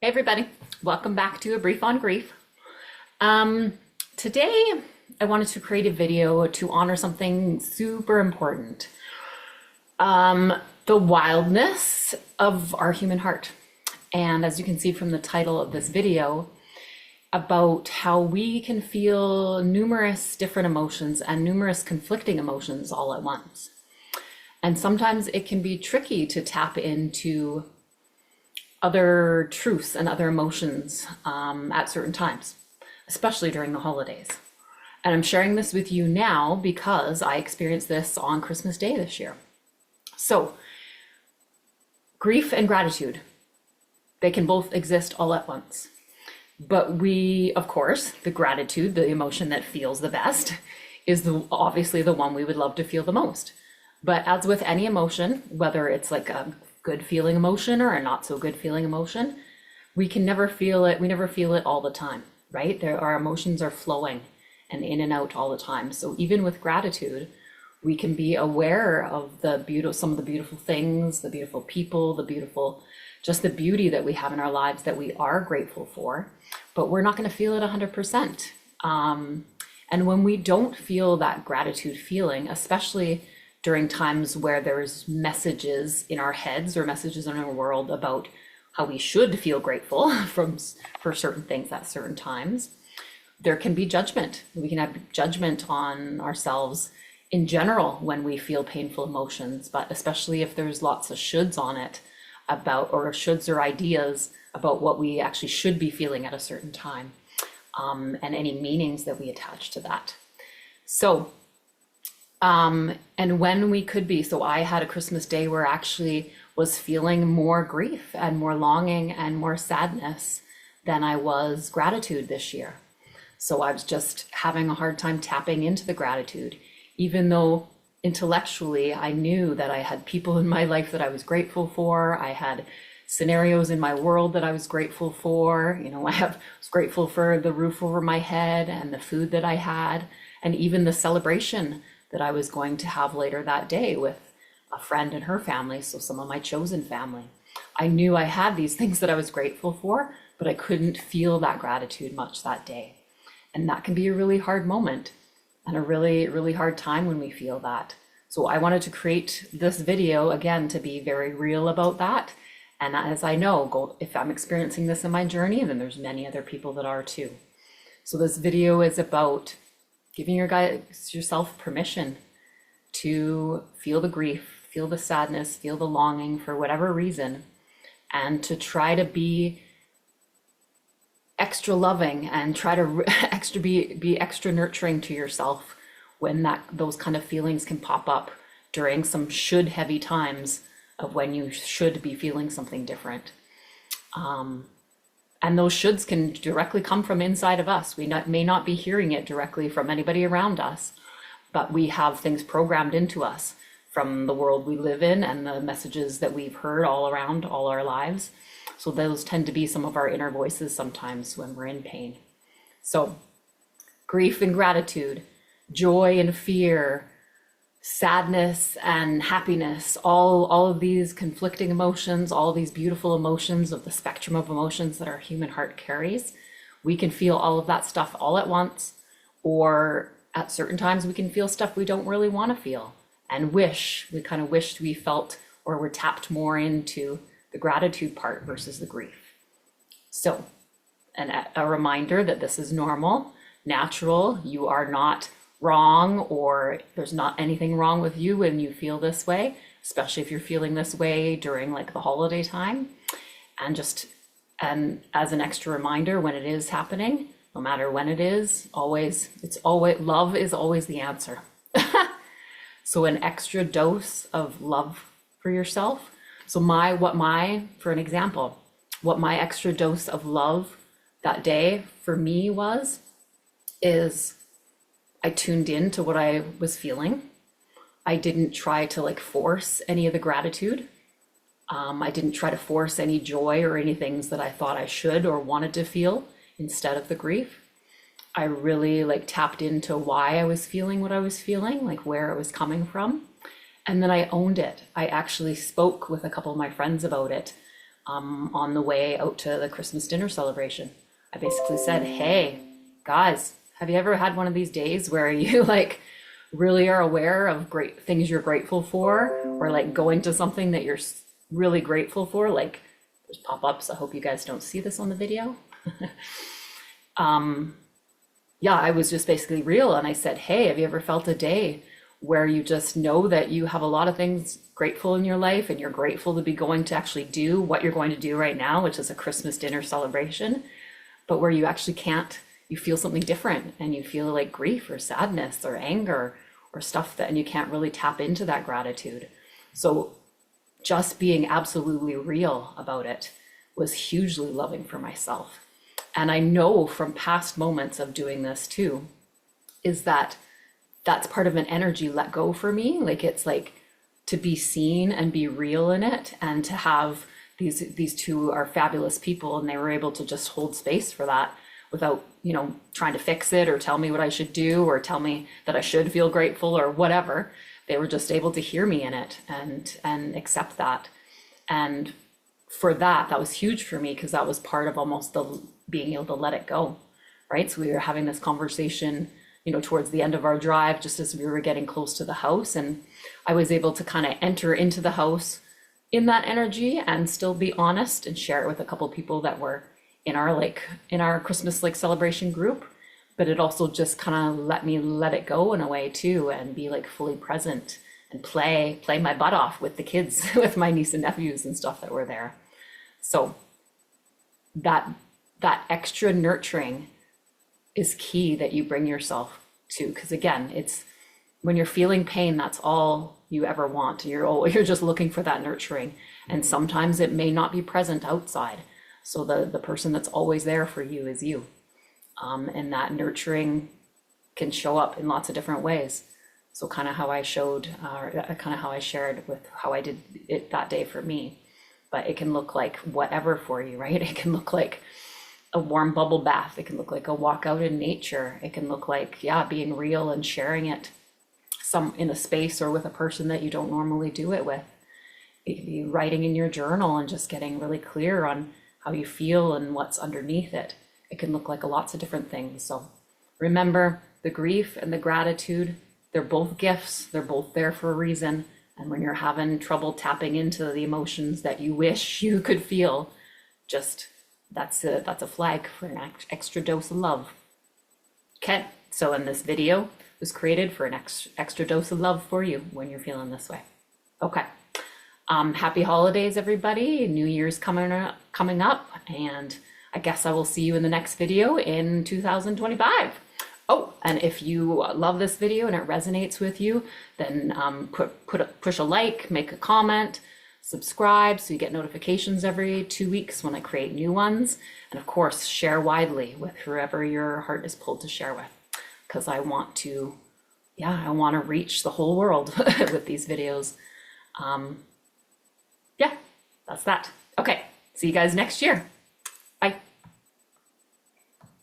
Hey everybody, welcome back to A Brief on Grief. Today I wanted to create a video to honor something super important. The wildness of our human heart. And as you can see from the title of this video, about how we can feel numerous different emotions and numerous conflicting emotions all at once. And sometimes it can be tricky to tap into other truths and other emotions at certain times, especially during the holidays. And I'm sharing this with you now because I experienced this on Christmas Day this year. So, grief and gratitude, they can both exist all at once. But we, of course, the gratitude, the emotion that feels the best, is obviously the one we would love to feel the most. But as with any emotion, whether it's like a good feeling emotion or a not so good feeling emotion, we can never feel it. We never feel it all the time, right? Our emotions are flowing and in and out all the time. So even with gratitude, we can be aware of some of the beautiful things, the beautiful people, just the beauty that we have in our lives that we are grateful for, but we're not going to feel it 100%. And when we don't feel that gratitude feeling, especially during times where there's messages in our heads or messages in our world about how we should feel grateful for certain things at certain times, there can be judgment. We can have judgment on ourselves in general when we feel painful emotions, but especially if there's lots of shoulds on it or shoulds or ideas about what we actually should be feeling at a certain time, and any meanings that we attach to that. So, and when we could be, so I had a Christmas Day where I actually was feeling more grief and more longing and more sadness than I was gratitude this year. So I was just having a hard time tapping into the gratitude, even though intellectually I knew that I had people in my life that I was grateful for. I had scenarios in my world that I was grateful for. I was grateful for the roof over my head and the food that I had, and even the celebration that I was going to have later that day with a friend and her family, so some of my chosen family. I knew I had these things that I was grateful for, but I couldn't feel that gratitude much that day. And that can be a really hard moment and a really, really hard time when we feel that. So I wanted to create this video, again, to be very real about that. And as I know, if I'm experiencing this in my journey, then there's many other people that are too. So this video is about giving yourself permission to feel the grief, feel the sadness, feel the longing for whatever reason, and to try to be extra loving and try to be extra nurturing to yourself when those kind of feelings can pop up during some should heavy times of when you should be feeling something different. And those shoulds can directly come from inside of us. We may not be hearing it directly from anybody around us, but we have things programmed into us from the world we live in and the messages that we've heard all around all our lives. So those tend to be some of our inner voices sometimes when we're in pain. So grief and gratitude, joy and fear, sadness and happiness, all of these conflicting emotions, all these beautiful emotions of the spectrum of emotions that our human heart carries. We can feel all of that stuff all at once, or at certain times we can feel stuff we don't really want to feel and we kind of wished we felt or were tapped more into the gratitude part versus the grief. So, and a reminder that this is normal, natural. You are not wrong, or there's not anything wrong with you when you feel this way, especially if you're feeling this way during like the holiday time. And as an extra reminder, when it is happening, no matter when it is, love is always the answer. So an extra dose of love for yourself. So for an example, what my extra dose of love that day for me is I tuned in to what I was feeling. I didn't try to force any of the gratitude. I didn't try to force any joy or any things that I thought I should or wanted to feel instead of the grief. I really tapped into why I was feeling what I was feeling, where it was coming from. And then I owned it. I actually spoke with a couple of my friends about it on the way out to the Christmas dinner celebration. I basically said, hey, guys, have you ever had one of these days where you like really are aware of great things you're grateful for, or like going to something that you're really grateful for? Like there's pop-ups. I hope you guys don't see this on the video. Yeah, I was just basically real. And I said, hey, have you ever felt a day where you just know that you have a lot of things grateful in your life and you're grateful to be going to actually do what you're going to do right now, which is a Christmas dinner celebration, but where you actually can't, you feel something different and you feel like grief or sadness or anger or stuff that, and you can't really tap into that gratitude. So just being absolutely real about it was hugely loving for myself. And I know from past moments of doing this too, is that that's part of an energy let go for me. Like it's like to be seen and be real in it, and to have these two are fabulous people, and they were able to just hold space for that without, you know, trying to fix it or tell me what I should do or tell me that I should feel grateful or whatever. They were just able to hear me in it and accept that. And for that, that was huge for me, because that was part of almost the being able to let it go, right? So we were having this conversation, you know, towards the end of our drive, just as we were getting close to the house, and I was able to kind of enter into the house in that energy and still be honest and share it with a couple of people that were in our Christmas like celebration group. But it also just kind of let me let it go in a way too, and be like fully present and play my butt off with the kids, with my niece and nephews and stuff that were there. So that extra nurturing is key that you bring yourself to, because again, it's when you're feeling pain, that's all you ever want. You're just looking for that nurturing, and sometimes it may not be present outside. So the person that's always there for you is you, and that nurturing can show up in lots of different ways. So kind of how I showed, kind of how I shared with how I did it that day for me. But it can look like whatever for you, right? It can look like a warm bubble bath. It can look like a walk out in nature. It can look like, yeah, being real and sharing it in a space or with a person that you don't normally do it with. It can be writing in your journal and just getting really clear on how you feel and what's underneath it. It can look like lots of different things. So remember, the grief and the gratitude, they're both gifts. They're both there for a reason. And when you're having trouble tapping into the emotions that you wish you could feel, just that's a flag for an extra dose of love. Okay, so in this video was created for an extra dose of love for you when you're feeling this way. Okay, happy holidays, everybody. New Year's coming up, and I guess I will see you in the next video in 2025. Oh, and if you love this video and it resonates with you, then push a like, make a comment, subscribe so you get notifications every 2 weeks when I create new ones. And of course, share widely with whoever your heart is pulled to share with, because I want to reach the whole world with these videos. Yeah, that's that. Okay, see you guys next year.